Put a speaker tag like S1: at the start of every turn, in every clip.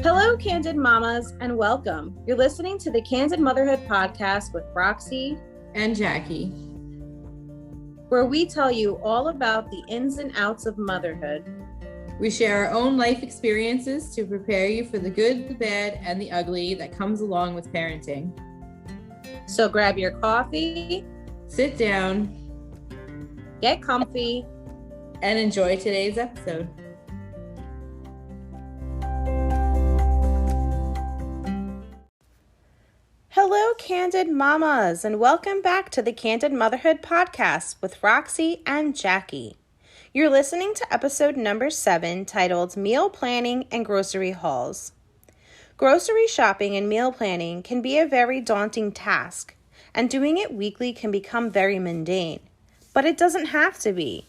S1: Hello, Candid Mamas, and welcome. You're listening to the Candid Motherhood podcast with Roxy
S2: and Jackie,
S1: where we tell you all about the ins and outs of motherhood.
S2: We share our own life experiences to prepare you for the good, the bad, and the ugly that comes along with parenting.
S1: So grab your coffee,
S2: sit down,
S1: get comfy,
S2: and enjoy today's episode.
S1: Hello, Candid Mamas, and welcome back to the Candid Motherhood podcast with Roxy and Jackie. You're listening to episode number 7, titled Meal Planning and Grocery Hauls. Grocery shopping and meal planning can be a very daunting task, and doing it weekly can become very mundane. But it doesn't have to be.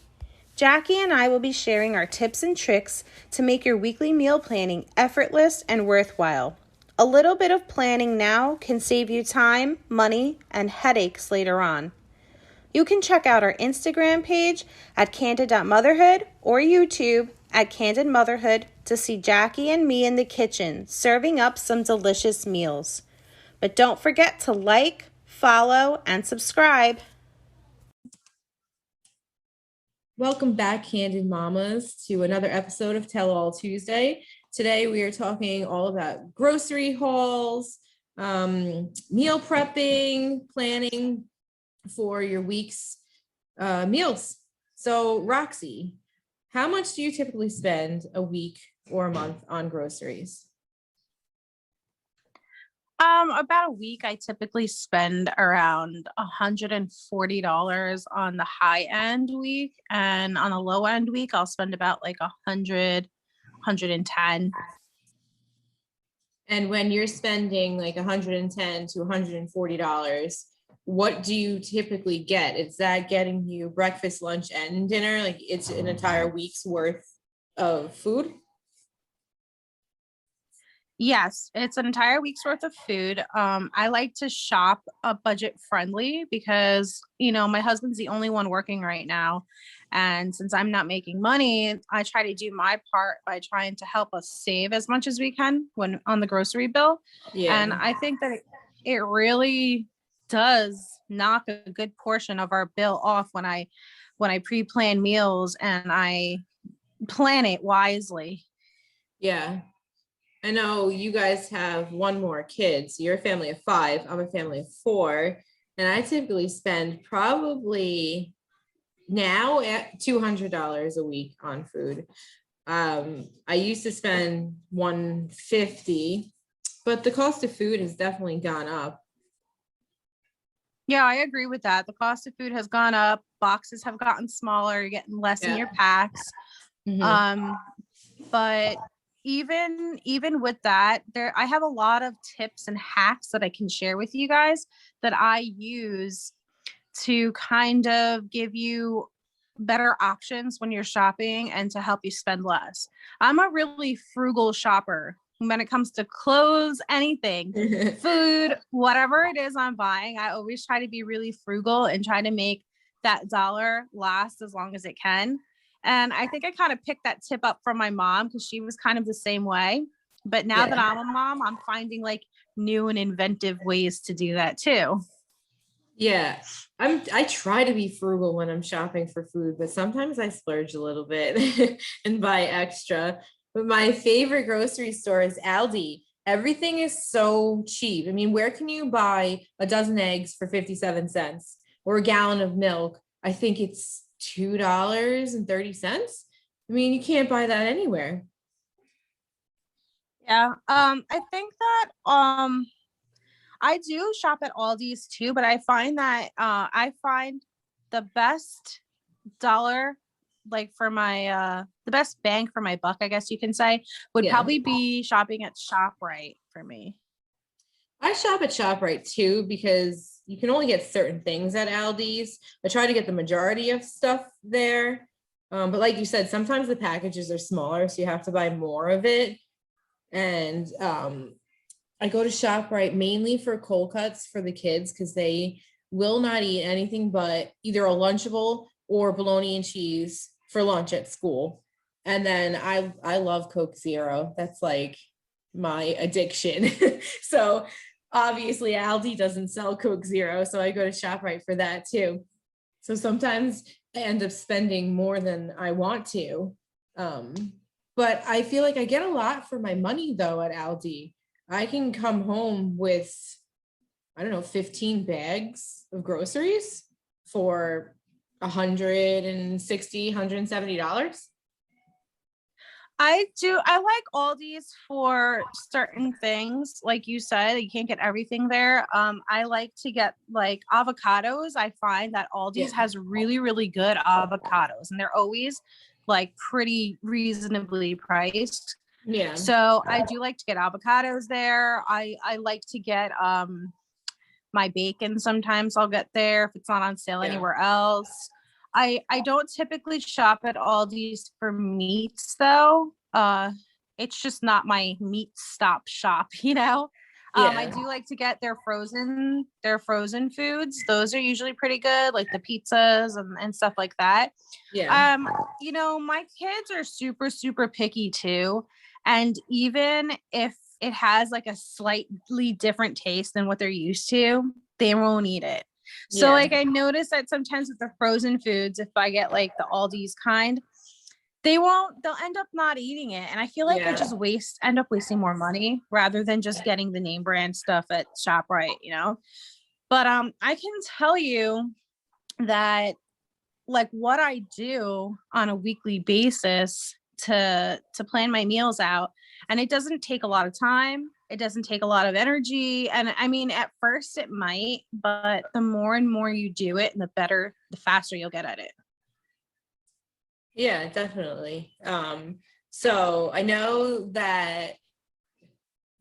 S1: Jackie and I will be sharing our tips and tricks to make your weekly meal planning effortless and worthwhile. A little bit of planning now can save you time, money, and headaches later on. You can check out our Instagram page at candid.motherhood or YouTube at Candid Motherhood to see Jackie and me in the kitchen serving up some delicious meals. But don't forget to like, follow, and subscribe.
S2: Welcome back, Candid Mamas, to another episode of Tell All Tuesday. Today we are talking all about grocery hauls, meal prepping, planning for your week's meals. So Roxy, how much do you typically spend a week or a month on groceries?
S3: About a week, I typically spend around $140 on the high end week, and on a low end week, I'll spend about like 110.
S2: And when you're spending like $110 to $140, what do you typically get? Is that getting you breakfast, lunch, and dinner? Like it's an entire week's worth of food?
S3: Yes, it's an entire week's worth of food. I like to shop budget friendly because, my husband's the only one working right now. And since I'm not making money, I try to do my part by trying to help us save as much as we can when on the grocery bill.
S2: Yeah.
S3: And I think that it really does knock a good portion of our bill off when I pre-plan meals and I plan it wisely.
S2: Yeah. I know you guys have one more kid. So you're a family of 5. I'm a family of 4. And I typically spend probably now at $200 a week on food. I used to spend $150, but the cost of food has definitely gone up.
S3: Yeah, I agree with that. The cost of food has gone up. Boxes have gotten smaller. You're getting less in your packs. Mm-hmm. But even with that, I have a lot of tips and hacks that I can share with you guys that I use to kind of give you better options when you're shopping and to help you spend less. I'm a really frugal shopper when it comes to clothes, anything, food, whatever it is I'm buying. I always try to be really frugal and try to make that dollar last as long as it can. And I think I kind of picked that tip up from my mom because she was kind of the same way. But now that I'm a mom, I'm finding like new and inventive ways to do that too.
S2: Yeah, I try to be frugal when I'm shopping for food, but sometimes I splurge a little bit and buy extra. But my favorite grocery store is Aldi. Everything is so cheap. I mean, where can you buy a dozen eggs for 57 cents or a gallon of milk? I think it's $2.30. I mean, you can't buy that anywhere.
S3: Yeah. I think that I do shop at Aldi's too, but I find that I find the best dollar, like for my the best bang for my buck, I guess you can say, would probably be shopping at ShopRite for me.
S2: I shop at ShopRite too because you can only get certain things at Aldi's. I try to get the majority of stuff there. But like you said, sometimes the packages are smaller, so you have to buy more of it. And I go to ShopRite mainly for cold cuts for the kids because they will not eat anything but either a Lunchable or bologna and cheese for lunch at school. And then I love Coke Zero. That's like my addiction. So obviously Aldi doesn't sell Coke Zero, so I go to ShopRite for that too. So sometimes I end up spending more than I want to. But I feel like I get a lot for my money though at Aldi. I can come home with, I don't know, 15 bags of groceries for $160, $170.
S3: I like Aldi's for certain things. Like you said, you can't get everything there. I like to get like avocados. I find that Aldi's has really, really good avocados, and they're always like pretty reasonably priced.
S2: Yeah.
S3: So I do like to get avocados there. I like to get my bacon. Sometimes I'll get there if it's not on sale anywhere else. I don't typically shop at Aldi's for meats though. It's just not my meat stop shop, you know. I do like to get their frozen foods. Those are usually pretty good, like the pizzas and stuff like that.
S2: Yeah.
S3: You know, my kids are super, super picky too. And even if it has like a slightly different taste than what they're used to, they won't eat it. So like I notice that sometimes with the frozen foods, if I get like the Aldi's kind, they'll end up not eating it. And I feel like I just end up wasting more money rather than just getting the name brand stuff at ShopRite, you know? But I can tell you that like what I do on a weekly basis to plan my meals out, and it doesn't take a lot of time. It doesn't take a lot of energy. And I mean, at first it might, but the more and more you do it, and the faster you'll get at it.
S2: Yeah, definitely. So I know that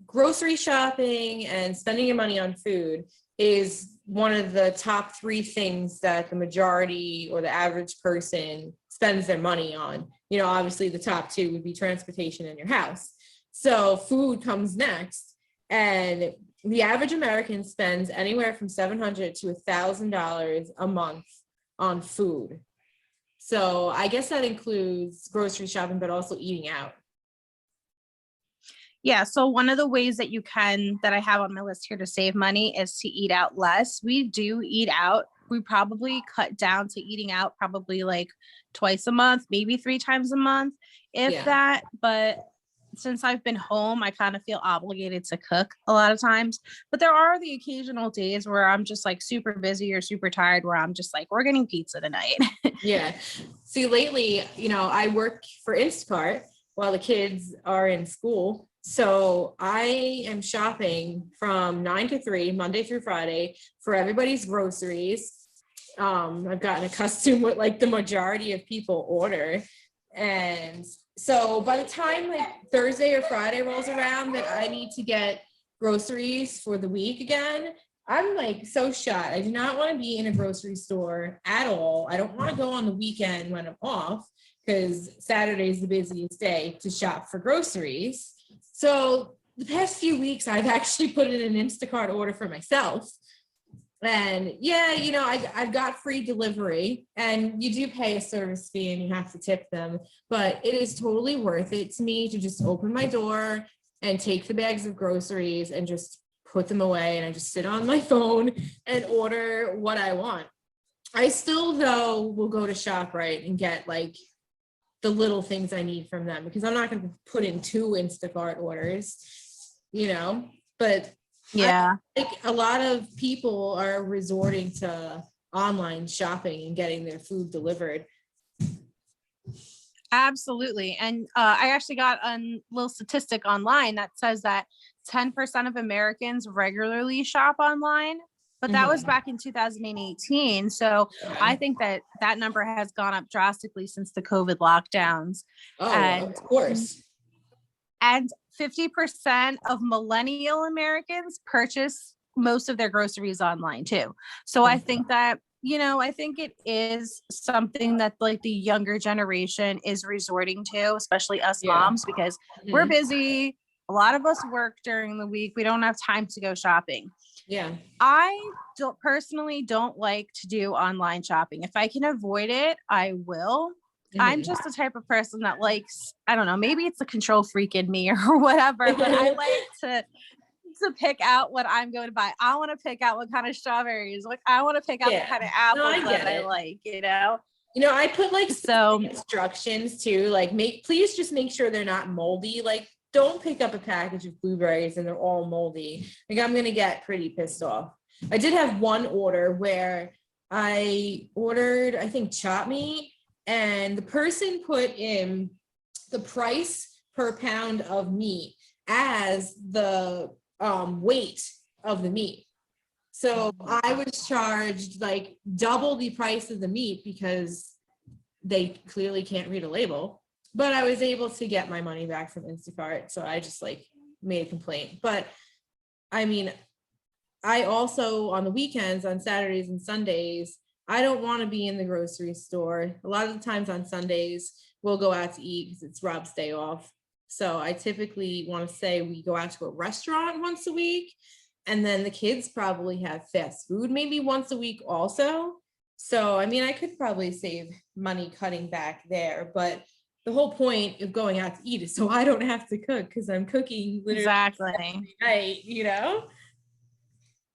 S2: grocery shopping and spending your money on food is one of the top 3 things that the majority or the average person spends their money on. You know, obviously the top 2 would be transportation and your house. So food comes next, and the average American spends anywhere from $700 to $1,000 a month on food. So I guess that includes grocery shopping, but also eating out.
S3: Yeah. So one of the ways that that I have on my list here to save money is to eat out less. We do eat out. We probably cut down to eating out probably like twice a month, maybe 3 times a month, if that. But since I've been home, I kind of feel obligated to cook a lot of times. But there are the occasional days where I'm just like super busy or super tired, where I'm just like, we're getting pizza tonight.
S2: Yeah. See, lately, you know, I work for Instacart while the kids are in school. So I am shopping from 9 to 3, Monday through Friday, for everybody's groceries. I've gotten accustomed with like the majority of people order. And so by the time like Thursday or Friday rolls around that I need to get groceries for the week again, I'm like so shot. I do not want to be in a grocery store at all. I don't want to go on the weekend when I'm off, because Saturday is the busiest day to shop for groceries. So the past few weeks, I've actually put in an Instacart order for myself. And yeah, you know, I've got free delivery, and you do pay a service fee and you have to tip them, but it is totally worth it to me to just open my door and take the bags of groceries and just put them away. And I just sit on my phone and order what I want. I still, though, will go to ShopRite and get like the little things I need from them, because I'm not going to put in 2 Instacart orders, you know, but
S3: yeah,
S2: I think a lot of people are resorting to online shopping and getting their food delivered.
S3: Absolutely. And I actually got a little statistic online that says that 10% of Americans regularly shop online, but that was back in 2018. So I think that number has gone up drastically since the COVID lockdowns.
S2: Oh, of course.
S3: And 50% of millennial Americans purchase most of their groceries online too. So I think that, you know, I think it is something that like the younger generation is resorting to, especially us moms, because we're busy. A lot of us work during the week. We don't have time to go shopping.
S2: Yeah.
S3: I personally don't like to do online shopping. If I can avoid it, I will. I'm just the type of person that likes, I don't know, maybe it's the control freak in me or whatever, but I like to pick out what I'm going to buy. I want to pick out what kind of strawberries, like I want to pick out the kind of apples that I like, you know?
S2: I put like
S3: so
S2: instructions too, like please just make sure they're not moldy. Like don't pick up a package of blueberries and they're all moldy. Like I'm going to get pretty pissed off. I did have one order where I ordered, I think, chop meat, and the person put in the price per pound of meat as the weight of the meat. So I was charged like double the price of the meat because they clearly can't read a label, but I was able to get my money back from Instacart. So I just like made a complaint. But I mean, I also on the weekends, on Saturdays and Sundays, I don't want to be in the grocery store. A lot of the times on Sundays, we'll go out to eat because it's Rob's day off. So I typically want to say we go out to a restaurant once a week. And then the kids probably have fast food maybe once a week also. So, I mean, I could probably save money cutting back there. But the whole point of going out to eat is so I don't have to cook because I'm cooking literally every night, you know?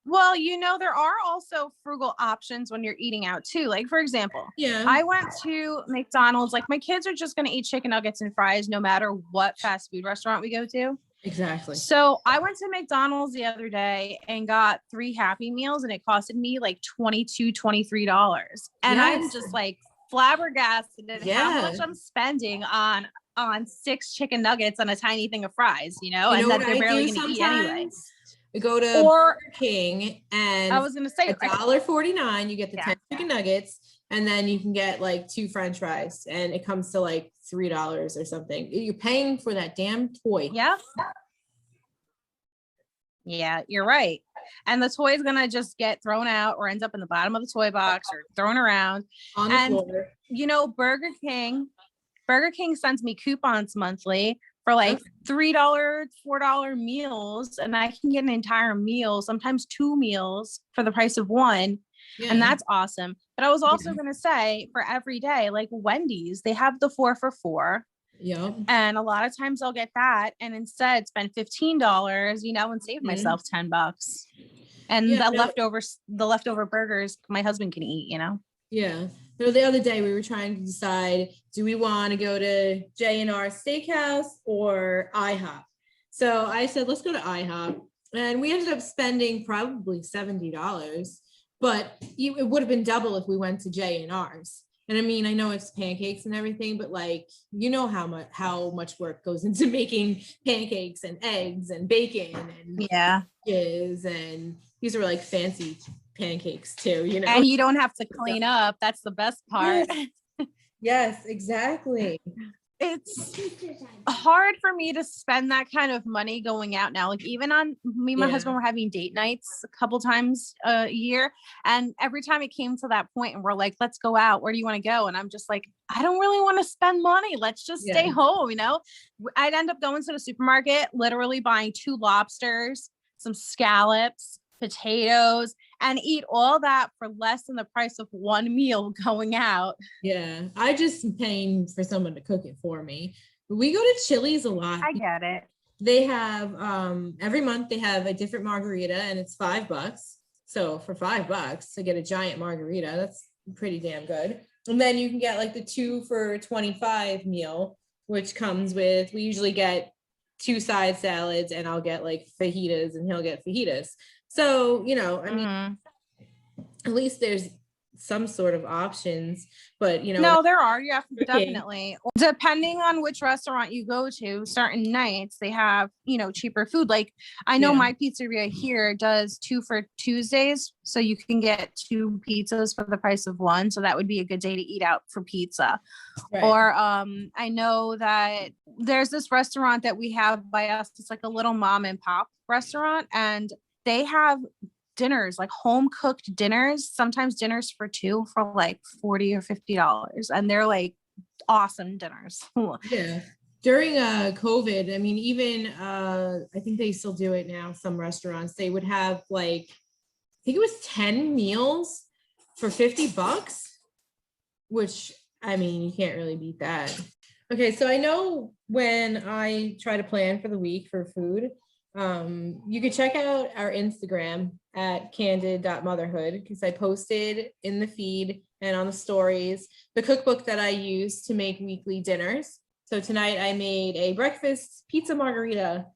S3: Well, you know, there are also frugal options when you're eating out too. Like, for example, I went to McDonald's. Like, my kids are just going to eat chicken nuggets and fries no matter what fast food restaurant we go to.
S2: Exactly.
S3: So I went to McDonald's the other day and got 3 Happy Meals, and it costed me like $23. And I'm just like flabbergasted at how much I'm spending on 6 chicken nuggets and a tiny thing of fries, you know, and that they're barely going to eat anyway.
S2: We go to Burger King, and
S3: I was going to say
S2: $1.49, you get the 10 chicken nuggets, and then you can get like 2 French fries, and it comes to like $3 or something. You're paying for that damn toy.
S3: Yeah, you're right. And the toy is going to just get thrown out or ends up in the bottom of the toy box or thrown around.
S2: On the floor.
S3: You know, Burger King sends me coupons monthly for like $3, $4 meals, and I can get an entire meal, sometimes 2 meals for the price of 1. And that's awesome. But I was also going to say, for every day, like Wendy's, they have the 4 for $4. And a lot of times I'll get that and instead spend $15, you know, and save myself $10. And the leftover burgers my husband can eat, you know?
S2: Yeah. So the other day we were trying to decide, do we want to go to J&R Steakhouse or IHOP? So I said, let's go to IHOP. And we ended up spending probably $70, but it would have been double if we went to J&R's. And I mean, I know it's pancakes and everything, but like, you know how much work goes into making pancakes and eggs and bacon and and these are like fancy pancakes too, you know.
S3: And you don't have to clean up. That's the best part.
S2: Yes, exactly.
S3: It's hard for me to spend that kind of money going out now. Like even on me and my husband were having date nights a couple times a year. And every time it came to that point and we're like, let's go out. Where do you want to go? And I'm just like, I don't really want to spend money. Let's just stay home. You know, I'd end up going to the supermarket, literally buying 2 lobsters, some scallops, potatoes, and eat all that for less than the price of 1 meal going out.
S2: Yeah, I just paying for someone to cook it for me. We go to Chili's a lot.
S3: I get it.
S2: They have every month they have a different margarita, and it's $5. So for $5 to get a giant margarita, that's pretty damn good. And then you can get like the 2 for $25 meal, which comes with, we usually get 2 side salads, and I'll get like fajitas and he'll get fajitas. So, you know, I mean, at least there's some sort of options, but you know.
S3: No, there are. Yeah, definitely. Depending on which restaurant you go to, certain nights they have, you know, cheaper food. Like I know my pizzeria here does 2 for Tuesdays. So you can get 2 pizzas for the price of 1. So that would be a good day to eat out for pizza. Right. Or I know that there's this restaurant that we have by us. It's like a little mom and pop restaurant, and they have dinners, like home cooked dinners, sometimes dinners for 2 for like $40 or $50. And they're like awesome dinners.
S2: Yeah. During COVID, I mean, even I think they still do it now. Some restaurants, they would have like, I think it was 10 meals for $50, which I mean, you can't really beat that. Okay, so I know when I try to plan for the week for food, you could check out our Instagram at candid.motherhood because I posted in the feed and on the stories the cookbook that I use to make weekly dinners. So tonight I made a breakfast pizza margarita,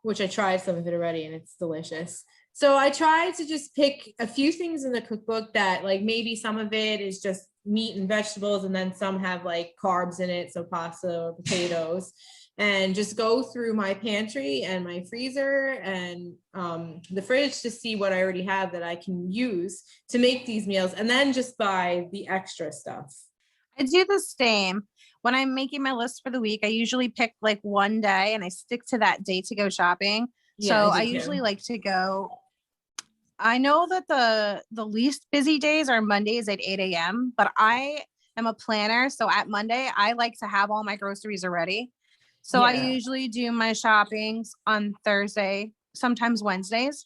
S2: which I tried some of it already and it's delicious. So I tried to just pick a few things in the cookbook that like maybe some of it is just meat and vegetables and then some have like carbs in it, so pasta or potatoes, and just go through my pantry and my freezer and the fridge to see what I already have that I can use to make these meals, and then just buy the extra stuff.
S3: I do the same. When I'm making my list for the week, I usually pick like one day and I stick to that day to go shopping.
S2: Yeah,
S3: so I usually like to go. I know that the least busy days are Mondays at 8 a.m., but I am a planner. So at Monday, I like to have all my groceries already. So I usually do my shoppings on Thursday, sometimes Wednesdays.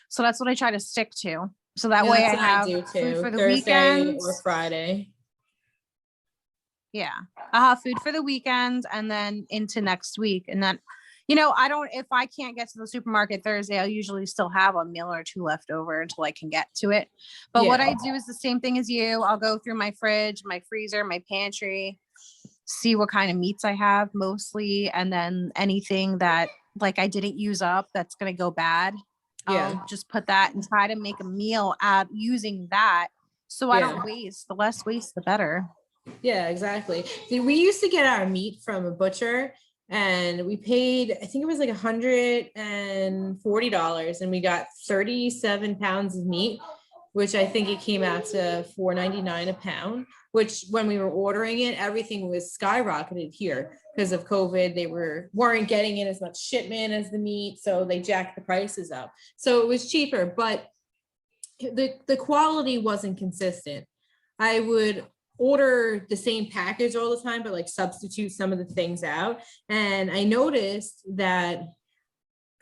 S3: So that's what I try to stick to. So that way I have food for the
S2: Thursday
S3: weekends
S2: or Friday.
S3: Yeah. I'll have food for the weekends and then into next week. And then, if I can't get to the supermarket Thursday, I'll usually still have a meal or two left over until I can get to it. But what I do is the same thing as you. I'll go through my fridge, my freezer, my pantry, see what kind of meats I have mostly. And then anything that like I didn't use up that's going to go bad. I'll just put that and try to make a meal out using that. So I don't waste. The less waste, the better.
S2: Yeah, exactly. See, we used to get our meat from a butcher and we paid, I think it was like $140 and we got 37 pounds of meat, which I think it came out to $4.99 a pound, which when we were ordering it, everything was skyrocketed here because of COVID. They weren't getting in as much shipment as the meat, so they jacked the prices up. So it was cheaper, but the quality wasn't consistent. I would order the same package all the time, but like substitute some of the things out. And I noticed that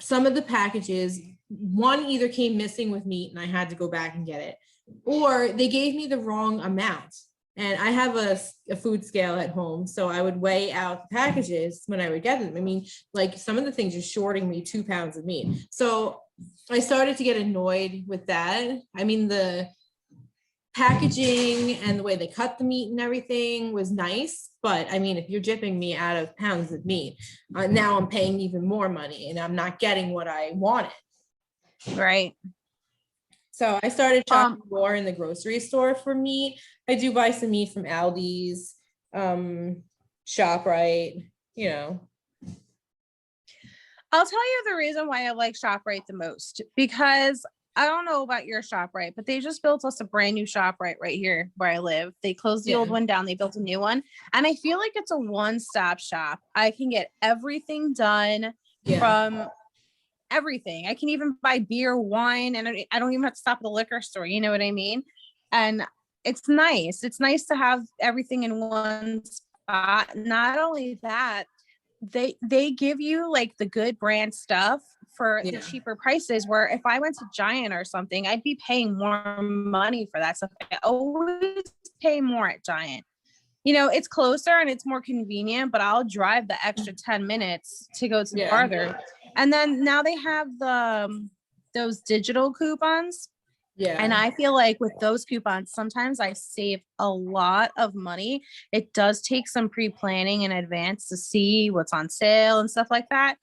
S2: some of the packages, one either came missing with meat and I had to go back and get it, or they gave me the wrong amount. And I have a food scale at home, so I would weigh out the packages when I would get them. I mean, like some of the things are shorting me 2 pounds of meat. So I started to get annoyed with that. I mean, the packaging and the way they cut the meat and everything was nice, but I mean, if you're jipping me out of pounds of meat, now I'm paying even more money and I'm not getting what I wanted.
S3: Right.
S2: So I started shopping more in the grocery store for meat. I do buy some meat from Aldi's, ShopRite,
S3: I'll tell you the reason why I like ShopRite the most, because I don't know about your ShopRite, but they just built us a brand new ShopRite right here where I live. They closed the old one down. They built a new one. And I feel like it's a one-stop shop. I can get everything done from everything. I can even buy beer, wine, and I don't even have to stop at the liquor store. You know what I mean? And it's nice. It's nice to have everything in one spot. Not only that, they give you like the good brand stuff for the cheaper prices, where if I went to Giant or something, I'd be paying more money for that stuff. I always pay more at Giant. It's closer and it's more convenient, but I'll drive the extra 10 minutes to go to farther. And then now they have those digital coupons. Yeah. And I feel like with those coupons, sometimes I save a lot of money. It does take some pre-planning in advance to see what's on sale and stuff like that.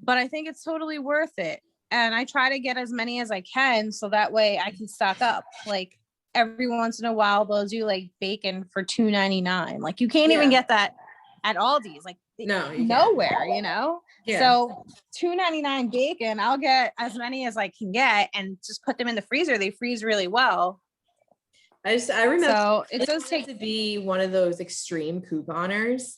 S3: But I think it's totally worth it. And I try to get as many as I can so that way I can stock up. Like every once in a while, they'll do like bacon for $2.99. Like you can't even get that at Aldi's. Like nowhere, Yeah. So $2.99 bacon, I'll get as many as I can get and just put them in the freezer. They freeze really well.
S2: I remember so it does take to be one of those extreme couponers.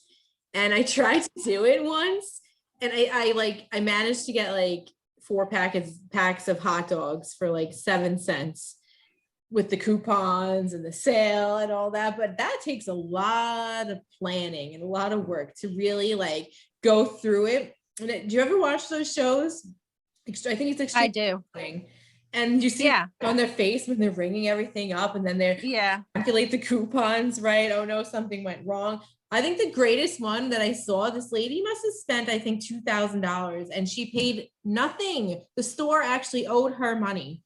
S2: And I tried to do it once. And I managed to get like 4 packs of hot dogs for like 7 cents with the coupons and the sale and all that. But that takes a lot of planning and a lot of work to really like go through it. And do you ever watch those shows? I think it's extreme.
S3: I do.
S2: And you see on their face when they're ringing everything up, and then they're calculate the coupons, right? Oh no, something went wrong. I think the greatest one that I saw, this lady must have spent, I think, $2,000, and she paid nothing. The store actually owed her money.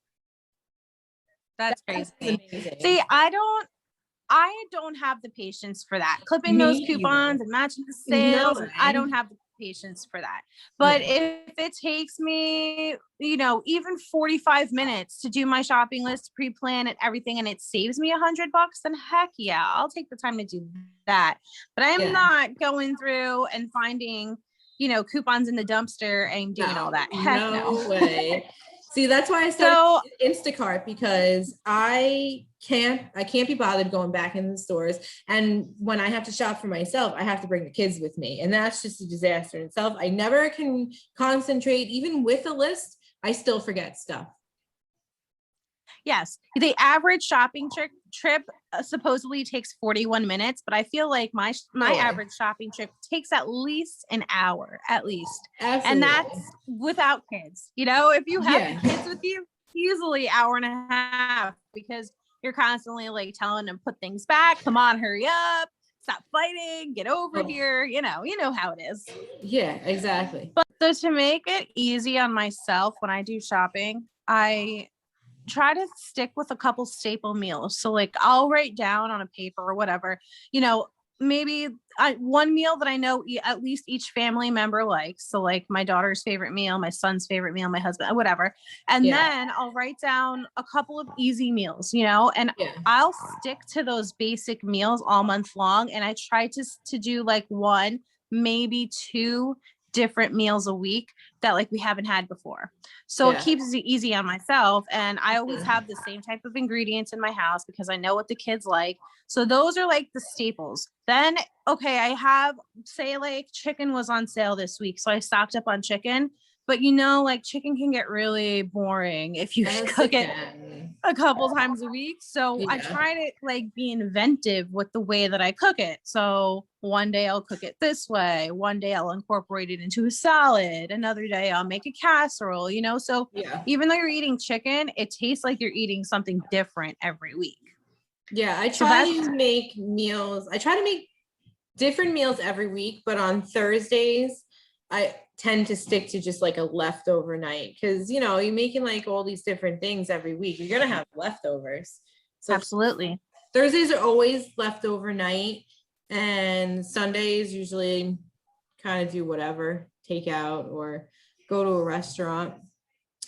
S3: That's crazy. Amazing. See, I don't have the patience for that. Clipping those coupons and matching the sales. No, I don't have the patience for that. But if it takes me, even 45 minutes to do my shopping list, pre-plan and everything, and it saves me $100, then heck yeah, I'll take the time to do that. But I am not going through and finding, coupons in the dumpster and doing all that. Heck no
S2: way. See, that's why I started Instacart, because I can't be bothered going back in the stores. And when I have to shop for myself, I have to bring the kids with me. And that's just a disaster in itself. I never can concentrate. Even with a list, I still forget stuff.
S3: Yes. The average shopping trip supposedly takes 41 minutes, but I feel like my average shopping trip takes at least an hour, at least. Absolutely. And that's without kids. If you have kids with you, easily hour and a half, because you're constantly like telling them, put things back. Come on, hurry up. Stop fighting. Get over here. You know how it is.
S2: Yeah, exactly.
S3: But so to make it easy on myself when I do shopping, I try to stick with a couple staple meals. So like I'll write down on a paper or whatever, maybe one meal that I know at least each family member likes. So like my daughter's favorite meal, my son's favorite meal, my husband, whatever. And then I'll write down a couple of easy meals, and I'll stick to those basic meals all month long. And I try to do like one, maybe two different meals a week that like we haven't had before. So it keeps it easy on myself. And I always have the same type of ingredients in my house because I know what the kids like. So those are like the staples. Then, I have, say like chicken was on sale this week. So I stocked up on chicken, but like chicken can get really boring if you cook it a couple times a week. So I try to like be inventive with the way that I cook it. So one day I'll cook it this way. One day I'll incorporate it into a salad. Another day I'll make a casserole, so even though you're eating chicken, it tastes like you're eating something different every week.
S2: Yeah. I try to make meals. I try to make different meals every week, but on Thursdays, I tend to stick to just like a leftover night, because you're making like all these different things every week. You're gonna have leftovers. So
S3: absolutely.
S2: Thursdays are always leftover night, and Sundays usually kind of do whatever, take out or go to a restaurant.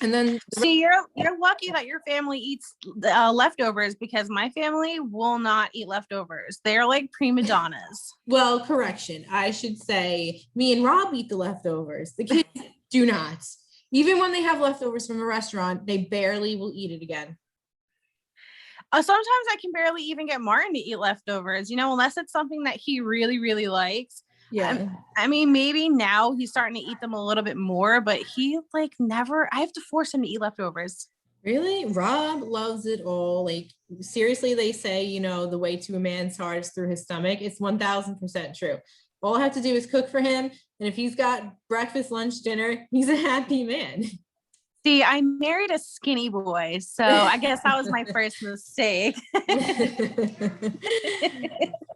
S2: And then
S3: see, you're lucky that your family eats leftovers, because my family will not eat leftovers. They're like prima donnas.
S2: Well, correction. I should say me and Rob eat the leftovers. The kids do not. Even when they have leftovers from a restaurant, they barely will eat it again.
S3: Sometimes I can barely even get Martin to eat leftovers, unless it's something that he really, really likes. Yeah. I mean, maybe now he's starting to eat them a little bit more, but he like never, I have to force him to eat leftovers.
S2: Really? Rob loves it all. Like seriously, they say, the way to a man's heart is through his stomach. It's 1000% true. All I have to do is cook for him. And if he's got breakfast, lunch, dinner, he's a happy man.
S3: See, I married a skinny boy, so I guess that was my first mistake.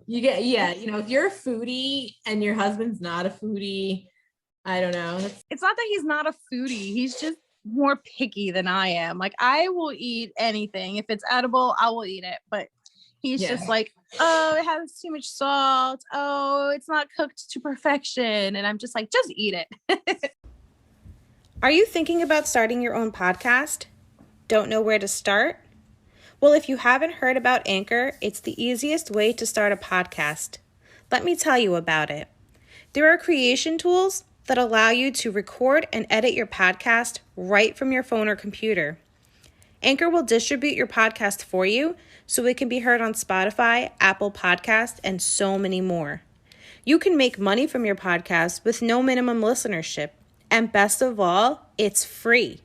S2: If you're a foodie and your husband's not a foodie, I don't know.
S3: It's not that he's not a foodie. He's just more picky than I am. Like I will eat anything. If it's edible, I will eat it. But he's just like, oh, it has too much salt. Oh, it's not cooked to perfection. And I'm just like, just eat it.
S1: Are you thinking about starting your own podcast? Don't know where to start? Well, if you haven't heard about Anchor, it's the easiest way to start a podcast. Let me tell you about it. There are creation tools that allow you to record and edit your podcast right from your phone or computer. Anchor will distribute your podcast for you so it can be heard on Spotify, Apple Podcasts, and so many more. You can make money from your podcast with no minimum listenership. And best of all, it's free.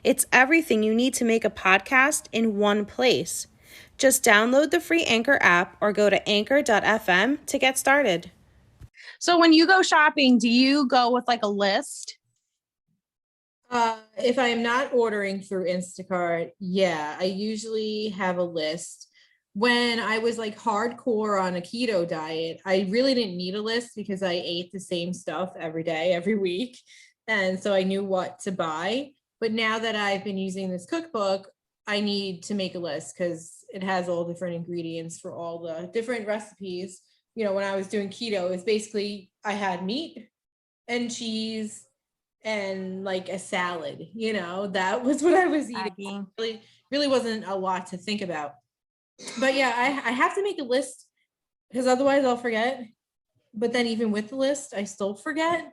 S1: It's everything you need to make a podcast in one place. Just download the free Anchor app or go to anchor.fm to get started.
S3: So when you go shopping, do you go with like a list?
S2: If I am not ordering through Instacart, yeah, I usually have a list. When I was like hardcore on a keto diet, I really didn't need a list because I ate the same stuff every day, every week. And so I knew what to buy. But now that I've been using this cookbook, I need to make a list because it has all different ingredients for all the different recipes. You know, when I was doing keto, it's basically I had meat and cheese and like a salad, you know, that was what I was eating. Really wasn't a lot to think about. But yeah, I have to make a list because otherwise I'll forget. But then even with the list, I still forget.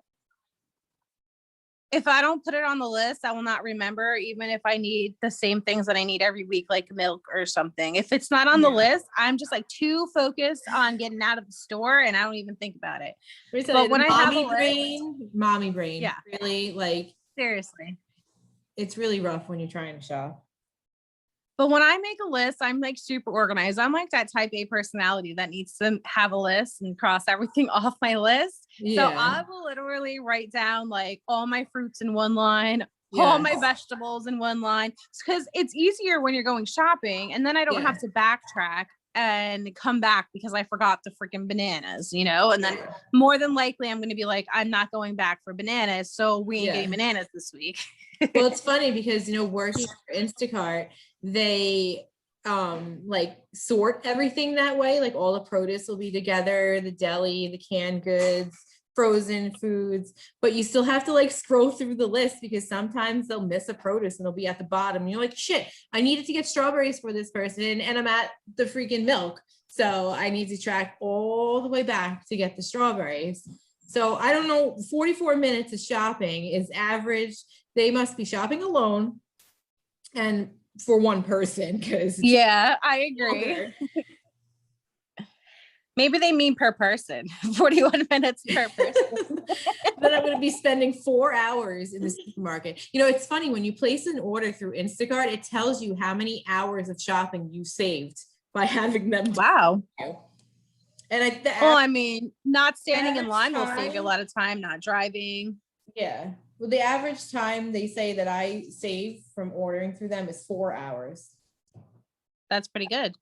S3: If I don't put it on the list, I will not remember, even if I need the same things that I need every week, like milk or something. If it's not on the list, I'm just like too focused on getting out of the store and I don't even think about it.
S2: But when I have a list, mommy brain,
S3: yeah,
S2: really, like
S3: seriously,
S2: it's really rough when you're trying to shop.
S3: But when I make a list, I'm like super organized. I'm like that type A personality that needs to have a list and cross everything off my list. Yeah. So I will literally write down like all my fruits in one line, all my vegetables in one line, because it's easier when you're going shopping and then I don't have to backtrack and come back because I forgot the freaking bananas, you know, and then more than likely I'm going to be like, I'm not going back for bananas. So we ain't getting bananas this week.
S2: Well, it's funny because, you know, working for Instacart, they like sort everything that way. Like all the produce will be together, the deli, the canned goods, frozen foods, but you still have to like scroll through the list because sometimes they'll miss a produce and they'll be at the bottom. And you're like, shit, I needed to get strawberries for this person and I'm at the freaking milk. So I need to track all the way back to get the strawberries. So I don't know, 44 minutes of shopping is average. They must be shopping alone and for one person because
S3: I agree. Maybe they mean per person. 41 minutes per person.
S2: Then I'm going to be spending 4 hours in the supermarket. You know, it's funny when you place an order through Instacart, it tells you how many hours of shopping you saved by having them.
S3: Wow.
S2: And
S3: I mean, not standing in line will save you a lot of time, not driving.
S2: Yeah. Well, the average time they say that I save from ordering through them is 4 hours.
S3: That's pretty good.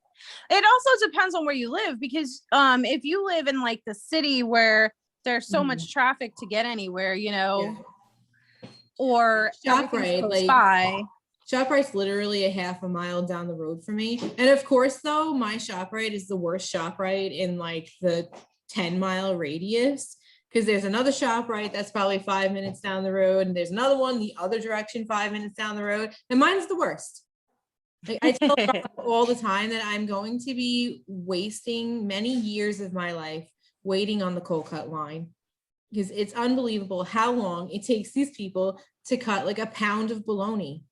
S3: It also depends on where you live because if you live in like the city where there's so much traffic to get anywhere, you know, or
S2: ShopRite, ShopRite's literally a half a mile down the road from me. And of course, though, my ShopRite is the worst ShopRite in like the 10-mile radius. Because there's another ShopRite that's probably 5 minutes down the road, and there's another one the other direction 5 minutes down the road, and mine's the worst. Like, I tell all the time that I'm going to be wasting many years of my life waiting on the cold cut line because it's unbelievable how long it takes these people to cut like a pound of bologna.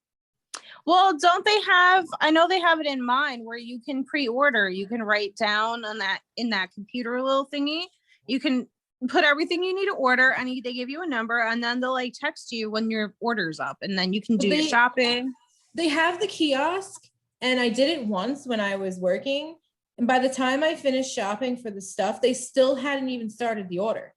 S3: Well, don't they have, I know they have it in mind where you can pre-order, you can write down on that in that computer little thingy, you can put everything you need to order and they give you a number and then they'll like text you when your order's up and then you can do your shopping.
S2: They have the kiosk and I did it once when I was working. And by the time I finished shopping for the stuff, they still hadn't even started the order.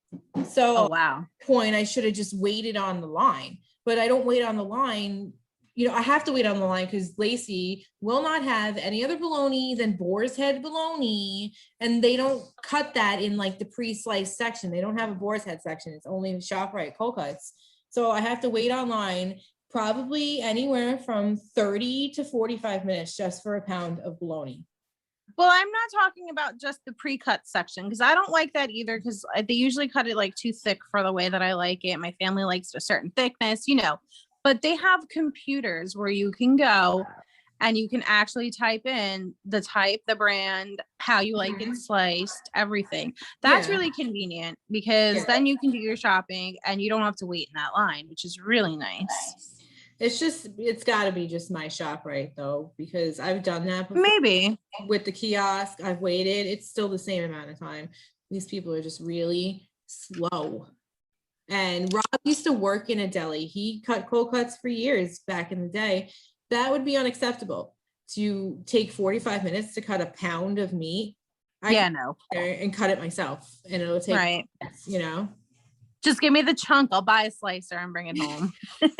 S2: So at that point, I should have just waited on the line, but I don't wait on the line. You know, I have to wait on the line because Lacey will not have any other bologna than Boar's Head bologna. And they don't cut that in like the pre-sliced section. They don't have a Boar's Head section. It's only ShopRite cold cuts. So I have to wait online probably anywhere from 30 to 45 minutes just for a pound of bologna.
S3: Well, I'm not talking about just the pre-cut section because I don't like that either because they usually cut it like too thick for the way that I like it. My family likes a certain thickness, you know. But they have computers where you can go and you can actually type in the type, the brand, how you like it sliced, everything. That's really convenient because then you can do your shopping and you don't have to wait in that line, which is really nice.
S2: It's got to be just my ShopRite though, because I've done that before.
S3: Maybe
S2: with the kiosk, I've waited. It's still the same amount of time. These people are just really slow. And Rob used to work in a deli. He cut cold cuts for years back in the day. That would be unacceptable to take 45 minutes to cut a pound of meat. And cut it myself and it'll take, you know.
S3: Just give me the chunk. I'll buy a slicer and bring it home.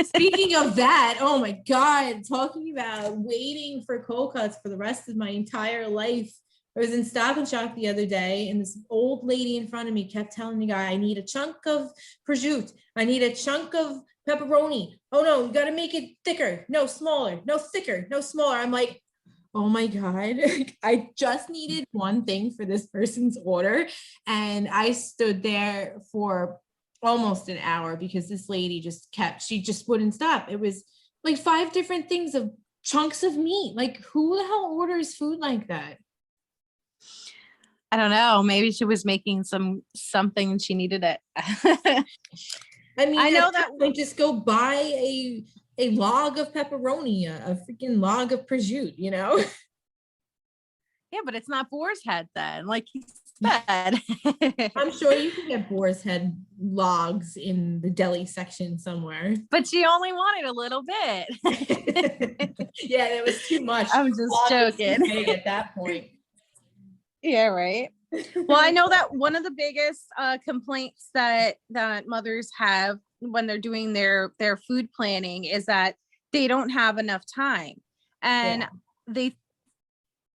S2: Speaking of that, oh my God, talking about waiting for cold cuts for the rest of my entire life. I was in Stop and Shop the other day, and this old lady in front of me kept telling the guy, I need a chunk of prosciutto. I need a chunk of pepperoni. Oh no, you got to make it thicker. No, smaller. No, thicker. No, smaller. I'm like, oh my God, I just needed one thing for this person's order. And I stood there for almost an hour because this lady she just wouldn't stop. It was like 5 different things of chunks of meat. Like, who the hell orders food like that?
S3: I don't know.Maybe she was making something and she needed it.
S2: I mean, I know that they just go buy a log of pepperoni, a freaking log of prosciutto, you know?
S3: Yeah, but it's not boar's head then, like you said.
S2: I'm sure you can get boar's head logs in the deli section somewhere.
S3: But she only wanted a little bit.
S2: Yeah, it was too much.
S3: I'm just joking.
S2: At that point.
S3: Yeah, right. Well, I know that one of the biggest complaints that mothers have when they're doing their food planning is that they don't have enough time, and they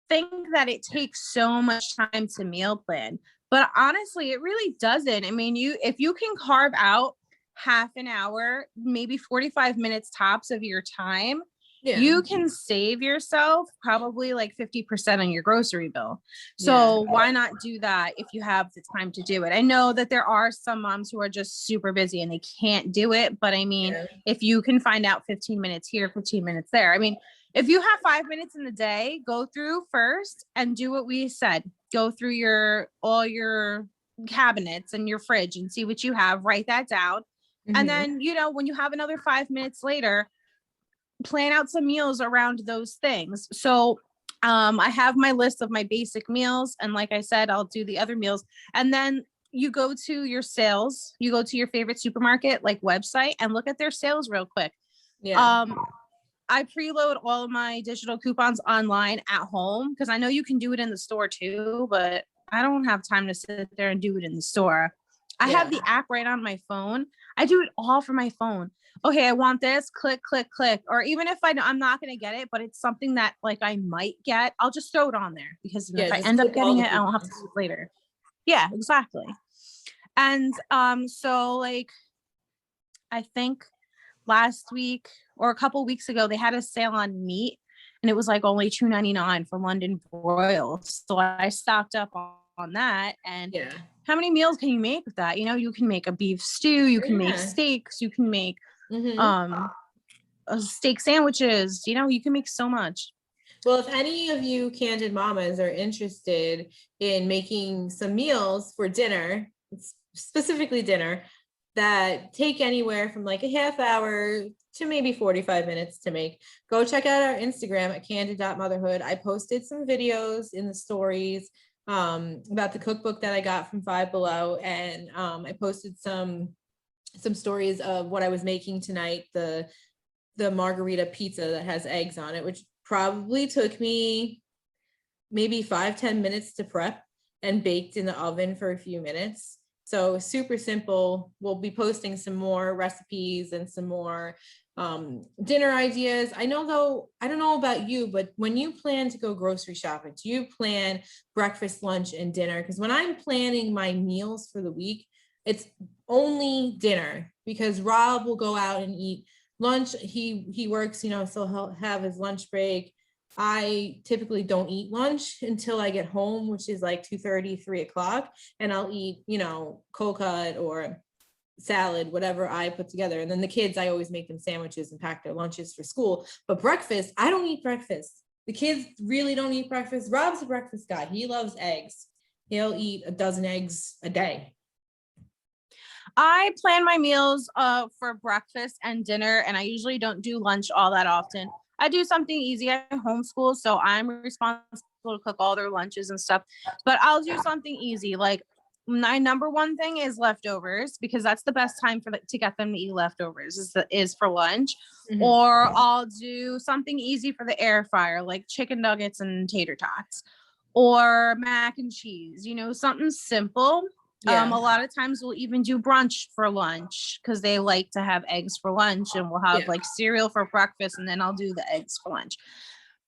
S3: think that it takes so much time to meal plan, but honestly, it really doesn't. I mean, if you can carve out half an hour, maybe 45 minutes tops of your time, you can save yourself probably like 50% on your grocery bill. So why not do that if you have the time to do it? I know that there are some moms who are just super busy and they can't do it. But I mean, if you can find out 15 minutes here, 15 minutes there, I mean, if you have 5 minutes in the day, go through first and do what we said. Go through all your cabinets and your fridge and see what you have, write that down. And then, when you have another 5 minutes later, plan out some meals around those things. So I have my list of my basic meals. And like I said, I'll do the other meals. And then you go to your sales, you go to your favorite supermarket, like website, and look at their sales real quick. I preload all of my digital coupons online at home because I know you can do it in the store too, but I don't have time to sit there and do it in the store. I have the app right on my phone. I do it all from my phone. Okay, I want this, click, click, click. Or even if I'm not going to get it, but it's something that like I might get, I'll just throw it on there because if I end up getting it, I won't have to do it later. Yeah, exactly. And so like, I think last week or a couple weeks ago, they had a sale on meat and it was like only $2.99 for London broils. So I stocked up on that. And how many meals can you make with that? You can make a beef stew, you can make steaks, you can make steak sandwiches, you can make so much.
S2: Well, if any of you Candid mamas are interested in making some meals for dinner, specifically dinner, that take anywhere from like a half hour to maybe 45 minutes to make, go check out our Instagram at candid.motherhood. I posted some videos in the stories about the cookbook that I got from Five Below, and I posted some stories of what I was making tonight, the margarita pizza that has eggs on it, which probably took me maybe 5-10 minutes to prep and baked in the oven for a few minutes. So super simple. We'll be posting some more recipes and some more dinner ideas. I don't know about you, but when you plan to go grocery shopping, do you plan breakfast, lunch, and dinner? Because when I'm planning my meals for the week, it's only dinner because Rob will go out and eat lunch. He works, so he'll have his lunch break. I typically don't eat lunch until I get home, which is like 2:30, 3:00, and I'll eat, cold cut or salad, whatever I put together. And then the kids, I always make them sandwiches and pack their lunches for school. But breakfast, I don't eat breakfast. The kids really don't eat breakfast. Rob's a breakfast guy. He loves eggs. He'll eat a dozen eggs a day.
S3: I plan my meals for breakfast and dinner, and I usually don't do lunch all that often. I do something easy. I homeschool, so I'm responsible to cook all their lunches and stuff. But I'll do something easy. Like my number one thing is leftovers because that's the best time to get them to eat leftovers is for lunch. Or I'll do something easy for the air fryer, like chicken nuggets and tater tots, or mac and cheese. Something simple. A lot of times we'll even do brunch for lunch because they like to have eggs for lunch, and we'll have like cereal for breakfast, and then I'll do the eggs for lunch.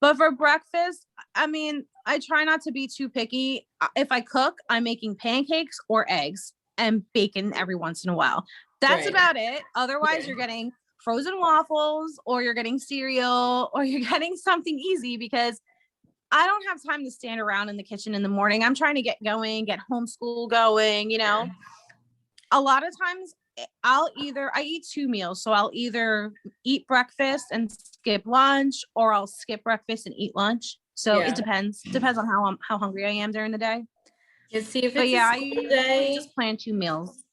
S3: But for breakfast, I mean, I try not to be too picky. If I cook, I'm making pancakes or eggs and bacon every once in a while. That's about it. Otherwise, you're getting frozen waffles, or you're getting cereal, or you're getting something easy, because I don't have time to stand around in the kitchen in the morning. I'm trying to get going, get homeschool going, you know. A lot of times I eat 2 meals. So I'll either eat breakfast and skip lunch, or I'll skip breakfast and eat lunch. So it depends on how hungry I am during the day.
S2: See, if it's a school day,
S3: just plan 2 meals.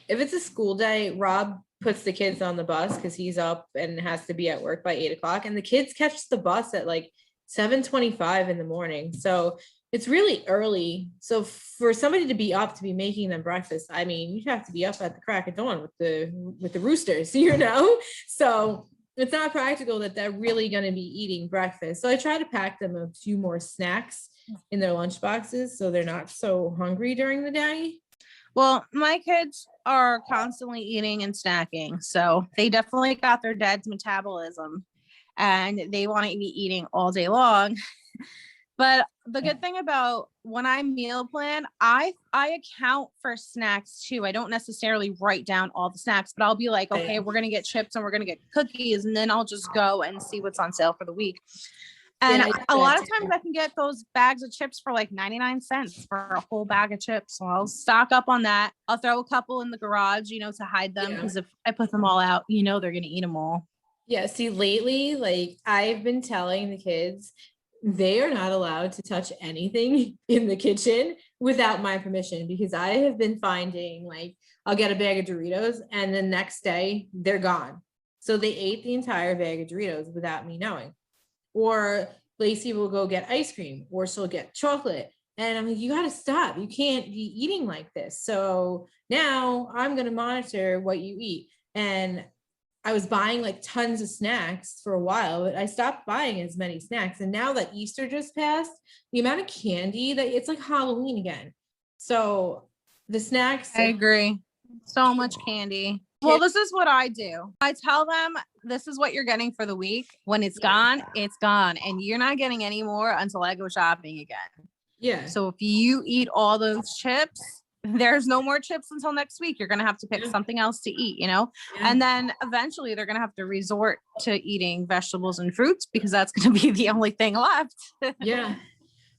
S2: If it's a school day, Rob puts the kids on the bus because he's up and has to be at work by 8:00, and the kids catch the bus at like 7:25 in the morning. So it's really early. So for somebody to be up to be making them breakfast, I mean, you have to be up at the crack of dawn with the roosters, you know? So it's not practical that they're really going to be eating breakfast. So I try to pack them a few more snacks in their lunch boxes so they're not so hungry during the day.
S3: Well, my kids are constantly eating and snacking, so they definitely got their dad's metabolism, and they want to be eating all day long. But the good thing about when I meal plan, I account for snacks too. I don't necessarily write down all the snacks, but I'll be like, okay, we're going to get chips and we're going to get cookies, and then I'll just go and see what's on sale for the week. And a lot of times I can get those bags of chips for like 99 cents for a whole bag of chips. So I'll stock up on that. I'll throw a couple in the garage, you know, to hide them, because if I put them all out, you know, they're going to eat them all.
S2: Yeah. See, lately, like I've been telling the kids, they are not allowed to touch anything in the kitchen without my permission, because I have been finding, like, I'll get a bag of Doritos and the next day they're gone. So they ate the entire bag of Doritos without me knowing. Or Lacey will go get ice cream, or she'll get chocolate. And I'm like, you got to stop. You can't be eating like this. So now I'm going to monitor what you eat. And I was buying like tons of snacks for a while, but I stopped buying as many snacks. And now that Easter just passed, the amount of candy that it's like Halloween again. So the snacks.
S3: I agree. So much candy. Well, this is what I do. I tell them, this is what you're getting for the week. When it's gone, it's gone. And you're not getting any more until I go shopping again.
S2: Yeah.
S3: So if you eat all those chips, there's no more chips until next week. You're going to have to pick something else to eat, you know? Yeah. And then eventually they're going to have to resort to eating vegetables and fruits, because that's going to be the only thing left.
S2: Yeah.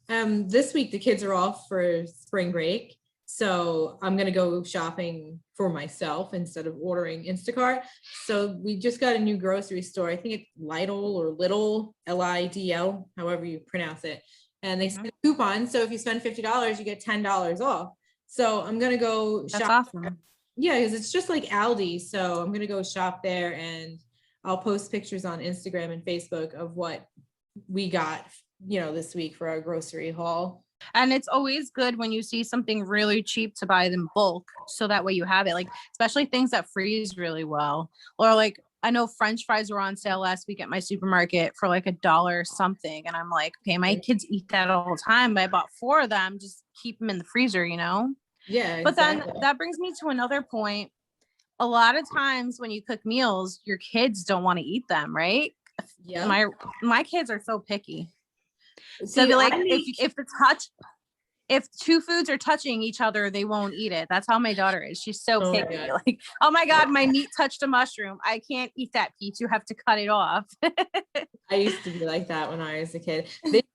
S2: This week the kids are off for spring break. So I'm going to go shopping for myself instead of ordering Instacart. So we just got a new grocery store. I think it's Lidl or Little, Lidl, however you pronounce it. And they send a coupon. So if you spend $50, you get $10 off. So I'm going to go shop.
S3: That's awesome.
S2: Yeah, because it's just like Aldi. So I'm going to go shop there, and I'll post pictures on Instagram and Facebook of what we got, you know, this week for our grocery haul.
S3: And it's always good when you see something really cheap to buy them bulk. So that way you have it, like, especially things that freeze really well. Or like, I know French fries were on sale last week at my supermarket for like $1 something. And I'm like, okay, my kids eat that all the time, but I bought 4 of them, just keep them in the freezer, you know?
S2: Yeah.
S3: But then that brings me to another point. A lot of times when you cook meals, your kids don't want to eat them, right? Yeah. My kids are so picky. So be like, if 2 foods are touching each other, they won't eat it. That's how my daughter is. She's so picky. Like, oh my God, my meat touched a mushroom. I can't eat that piece. You have to cut it off.
S2: I used to be like that when I was a kid.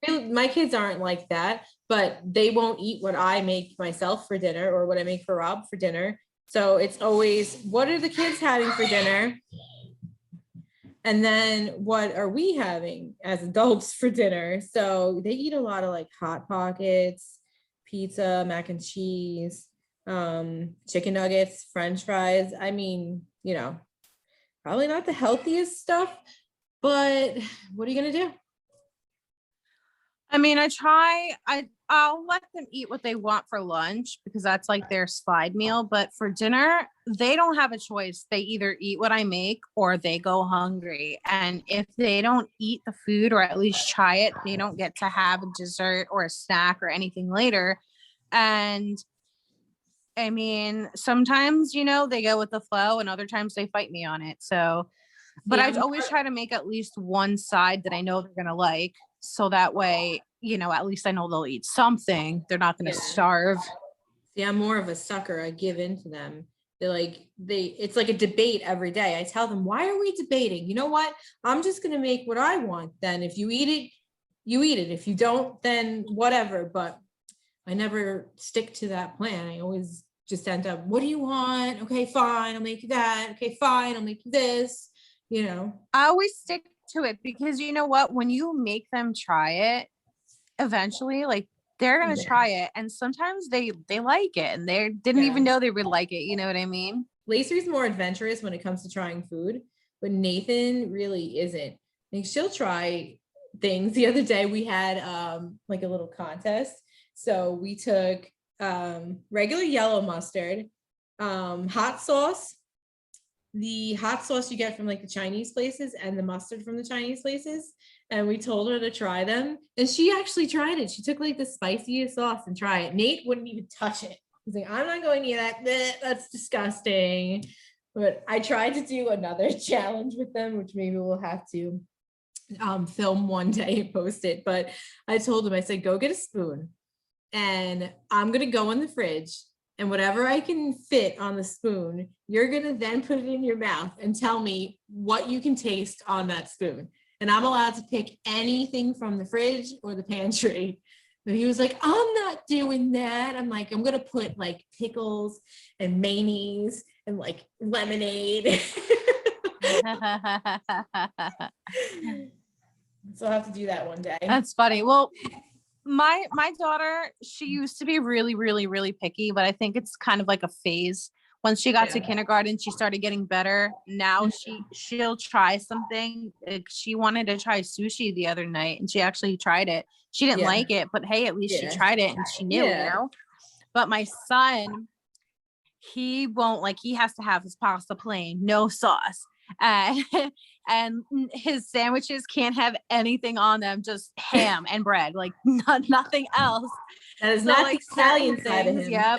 S2: My kids aren't like that, but they won't eat what I make myself for dinner or what I make for Rob for dinner. So it's always, what are the kids having for dinner? And then what are we having as adults for dinner? So they eat a lot of like Hot Pockets, pizza, mac and cheese, chicken nuggets, French fries. I mean, you know, probably not the healthiest stuff, but what are you going to do?
S3: I mean, I'll let them eat what they want for lunch, because that's like their slide meal. But for dinner, they don't have a choice. They either eat what I make or they go hungry. And if they don't eat the food, or at least try it, they don't get to have a dessert or a snack or anything later. And I mean, sometimes, they go with the flow and other times they fight me on it. So, but I always try to make at least one side that I know they're going to like. So that way, at least I know they'll eat something. They're not going to starve.
S2: See, I'm more of a sucker. I give in to them. It's like a debate every day. I tell them, why are we debating? You know what? I'm just going to make what I want. Then if you eat it, you eat it. If you don't, then whatever. But I never stick to that plan. I always just end up, what do you want? Okay, fine. I'll make you that. Okay, fine. I'll make you this,
S3: I always stick to it because you know what? When you make them try it, eventually, like they're going to try it. And sometimes they like it and they didn't even know they would like it. You know what I mean?
S2: Lacey's more adventurous when it comes to trying food, but Nathan really isn't. Like she'll try things. The other day we had like a little contest. So we took regular yellow mustard, hot sauce, the hot sauce you get from like the Chinese places and the mustard from the Chinese places. And we told her to try them. And she actually tried it. She took like the spiciest sauce and tried it. Nate wouldn't even touch it. He's like, I'm not going near that. That's disgusting. But I tried to do another challenge with them, which maybe we'll have to film one day and post it. But I told him, I said, go get a spoon. And I'm going to go in the fridge and whatever I can fit on the spoon, you're going to then put it in your mouth and tell me what you can taste on that spoon. And I'm allowed to pick anything from the fridge or the pantry. But he was like, I'm not doing that. I'm like, I'm going to put like pickles and mayonnaise and like lemonade. So I'll have to do that one day.
S3: That's funny. Well, my daughter, she used to be really, really, really picky, but I think it's kind of like a phase. Once she got to kindergarten, she started getting better. Now she'll try something. She wanted to try sushi the other night and she actually tried it. She didn't like it, but hey, at least she tried it and she knew, But my son, he won't, like, he has to have his pasta plain, no sauce. And his sandwiches can't have anything on them, just ham and bread, like nothing else.
S2: That is not like Italian side of him.
S3: Yeah,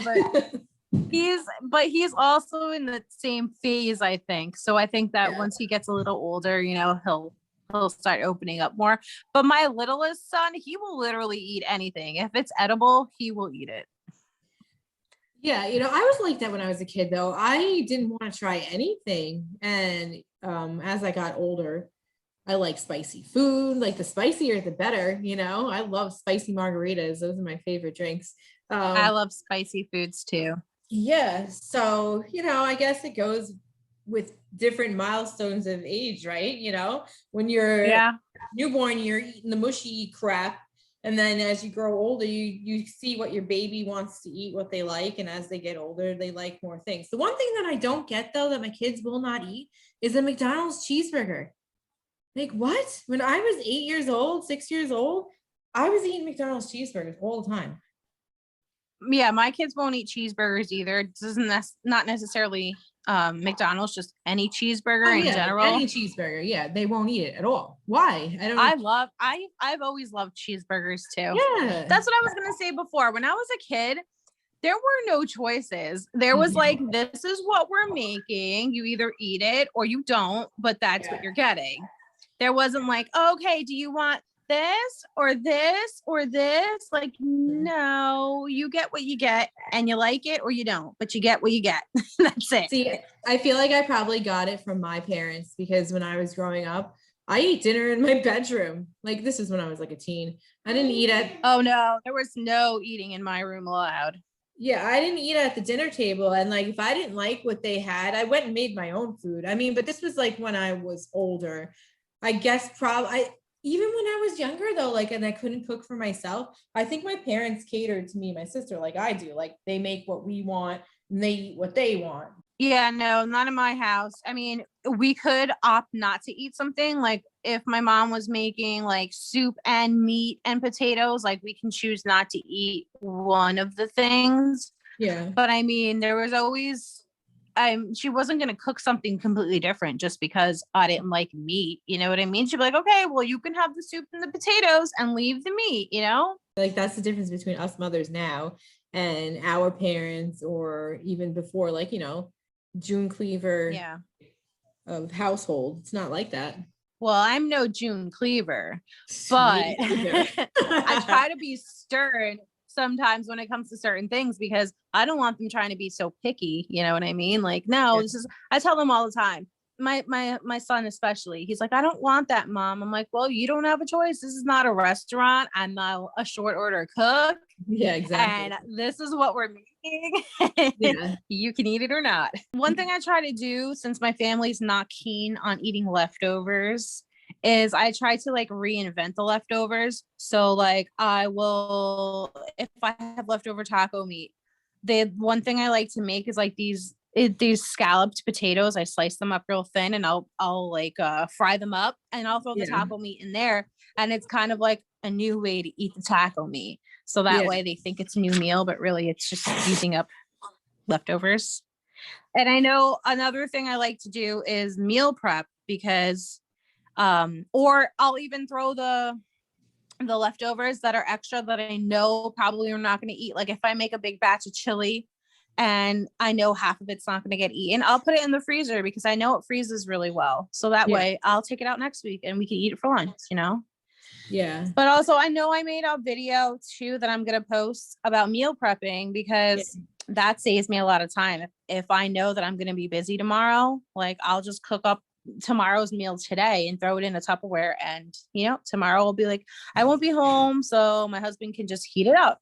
S3: but he's also in the same phase, I think. So I think that once he gets a little older, he'll start opening up more. But my littlest son, he will literally eat anything. If it's edible, he will eat it.
S2: Yeah, I was like that when I was a kid, though. I didn't want to try anything. And as I got older, I like spicy food. Like the spicier, the better, I love spicy margaritas. Those are my favorite drinks.
S3: I love spicy foods too.
S2: Yeah. So, I guess it goes with different milestones of age, right? When you're newborn, you're eating the mushy crap. And then as you grow older, you see what your baby wants to eat, what they like. And as they get older, they like more things. The one thing that I don't get, though, that my kids will not eat is a McDonald's cheeseburger. Like, what? When I was 8 years old, 6 years old, I was eating McDonald's cheeseburgers all the time.
S3: Yeah, my kids won't eat cheeseburgers either. It doesn't not necessarily McDonald's, just any cheeseburger in general.
S2: Any cheeseburger, they won't eat it at all. Why?
S3: I've always loved cheeseburgers too.
S2: Yeah,
S3: that's what I was gonna say before. When I was a kid, there were no choices. There was like, this is what we're making. You either eat it or you don't, but that's what you're getting. There wasn't like, okay, do you want this or this or this? Like, no, you get what you get and you like it or you don't, but you get what you get. That's it.
S2: See, I feel like I probably got it from my parents because when I was growing up, I ate dinner in my bedroom. Like, this is when I was like a teen. I didn't eat
S3: Oh no, there was no eating in my room allowed.
S2: Yeah, I didn't eat at the dinner table. And like, if I didn't like what they had, I went and made my own food. I mean, but this was like when I was older. I guess even when I was younger though, like, and I couldn't cook for myself, I think my parents catered to me and my sister like I do. Like, they make what we want and they eat what they want.
S3: Yeah, no, not in my house. I mean, we could opt not to eat something. Like, if my mom was making like soup and meat and potatoes, like, we can choose not to eat one of the things.
S2: Yeah.
S3: But I mean, there was always, she wasn't going to cook something completely different just because I didn't like meat. You know what I mean? She'd be like, okay, well, you can have the soup and the potatoes and leave the meat,
S2: Like, that's the difference between us mothers now and our parents, or even before, like, you know, June Cleaver of household. It's not like that.
S3: Well, I'm no June Cleaver, but I try to be stern sometimes when it comes to certain things, because I don't want them trying to be so picky. You know what I mean? Like, no, I tell them all the time. My son especially, he's like, I don't want that, Mom. I'm like, well, you don't have a choice. This is not a restaurant. I'm not a short order cook.
S2: Yeah, exactly.
S3: And this is what we're making. You can eat it or not. One thing I try to do, since my family's not keen on eating leftovers, is I try to like reinvent the leftovers. So like I will, if I have leftover taco meat, one thing I like to make is like these scalloped potatoes. I slice them up real thin, and I'll like fry them up, and I'll throw the taco meat in there, and it's kind of like a new way to eat the taco meat. So that way they think it's a new meal, but really it's just using up leftovers. And I know another thing I like to do is meal prep, because or I'll even throw the leftovers that are extra that I know probably are not going to eat. Like if I make a big batch of chili and I know half of it's not going to get eaten, I'll put it in the freezer because I know it freezes really well. So that way I'll take it out next week and we can eat it for lunch, you know?
S2: Yeah.
S3: But also I know I made a video too that I'm going to post about meal prepping, because that saves me a lot of time. If I know that I'm going to be busy tomorrow, like I'll just cook up tomorrow's meal today and throw it in a Tupperware, and you know, tomorrow will be like, I won't be home, so my husband can just heat it up.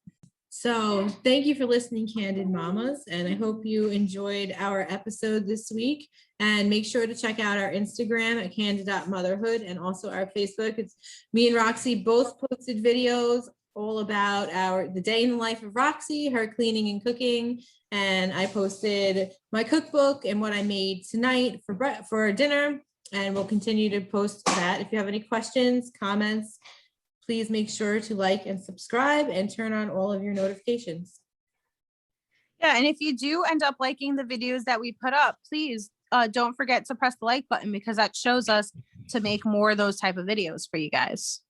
S2: So thank you for listening, Candid Mamas, and I hope you enjoyed our episode this week. And make sure to check out our Instagram at candid.motherhood, and also our Facebook. It's me and Roxy both posted videos all about the day in the life of Roxy, her cleaning and cooking. And I posted my cookbook and what I made tonight for dinner. And we'll continue to post that. If you have any questions, comments, please make sure to like and subscribe and turn on all of your notifications.
S3: Yeah, and if you do end up liking the videos that we put up, please don't forget to press the like button, because that shows us to make more of those type of videos for you guys.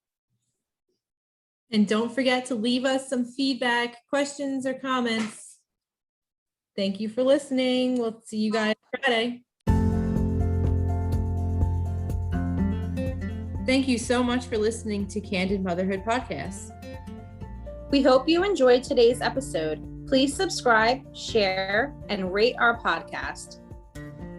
S2: And don't forget to leave us some feedback, questions, or comments. Thank you for listening. We'll see you guys Friday. Thank you so much for listening to Candid Motherhood Podcast.
S1: We hope you enjoyed today's episode. Please subscribe, share, and rate our podcast.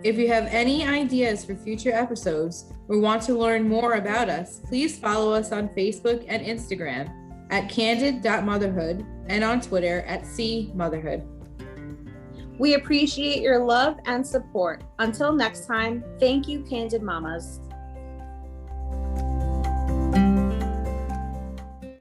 S2: If you have any ideas for future episodes or want to learn more about us, please follow us on Facebook and Instagram at candid.motherhood and on Twitter at @cmotherhood.
S1: We appreciate your love and support. Until next time, thank you, Candid Mamas.